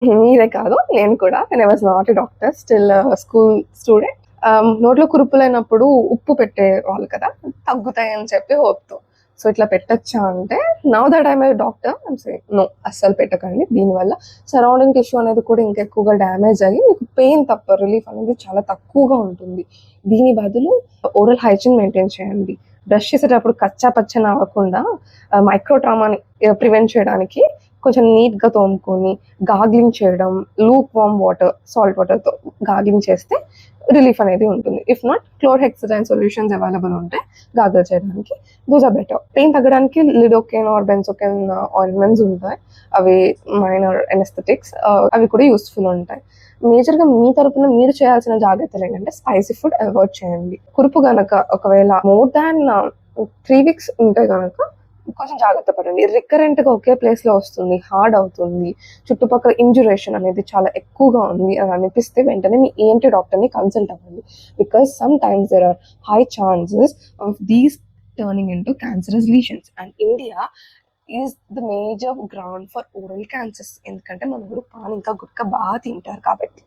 మీరే కాదు, నేను కూడా when I was not a doctor, still school student. నోట్లో కురుపులైనప్పుడు ఉప్పు పెట్టేవాళ్ళు కదా! తగ్గుతాయని చెప్పి హోప్‌తో. సో, ఇట్లా పెట్టొచ్చా అంటే, now that I'm a doctor I'm saying no, అస్సలు పెట్టకండి. దీనివల్ల సరౌండింగ్ టిష్యూ అనేది కూడా ఇంకా ఎక్కువగా డ్యామేజ్ అయ్యి మీకు పెయిన్ తప్ప రిలీఫ్ అనేది చాలా తక్కువగా ఉంటుంది. దీని బదులు ఓరల్ హైజీన్ మెయింటైన్ చేయండి. బ్రష్ చేసేటప్పుడు కచ్చా పచ్చని అవ్వకుండా మైక్రో ట్రామాని ప్రివెంట్ చేయడానికి కొంచెం నీట్‌గా తోముకొని, గార్గ్లింగ్ చేయడం, లూక్ వార్మ్ వాటర్, సాల్ట్ వాటర్‌తో గార్గ్లింగ్ చేస్తే రిలీఫ్ అనేది ఉంటుంది. ఇఫ్ నాట్, క్లోర్‌హెక్సిడైన్ సొల్యూషన్స్ అవైలబుల్ ఉంటాయి గార్గిల్ చేయడానికి. Those are better. పెయిన్ తగ్గడానికి లిడోకేన్ ఆర్ బెంజోకేన్ ఆయింట్‌మెంట్స్ ఉంటాయి. అవి మైనర్ అనెస్థెటిక్స్. అవి కూడా యూజ్‌ఫుల్ ఉంటాయి. మేజర్‌గా మీ తరపున మీరు చేయాల్సిన జాగ్రత్తలేంటంటే, స్పైసీ ఫుడ్ అవాయిడ్ చేయండి. కురుపు గనక ఒకవేళ మోర్ దాన్ 3 వీక్స్ ఉంటే గనక కొంచెం జాగ్రత్త పడండి. రికరెంట్‌గా ఒకే ప్లేస్‌లో వస్తుంది, హార్డ్ అవుతుంది, చుట్టుపక్కల ఇంజురేషన్ అనేది చాలా ఎక్కువగా ఉంది అని అనిపిస్తే వెంటనే మీ ఈఎన్‌టీ డాక్టర్‌ని కన్సల్ట్ అవ్వండి. Because sometimes there are high chances of these turning into cancerous lesions. And India is the major ground for oral cancers. ఎందుకంటే మన ఊరు పాన్ ఇంకా గుట్కా బాగా తింటారు కాబట్టి.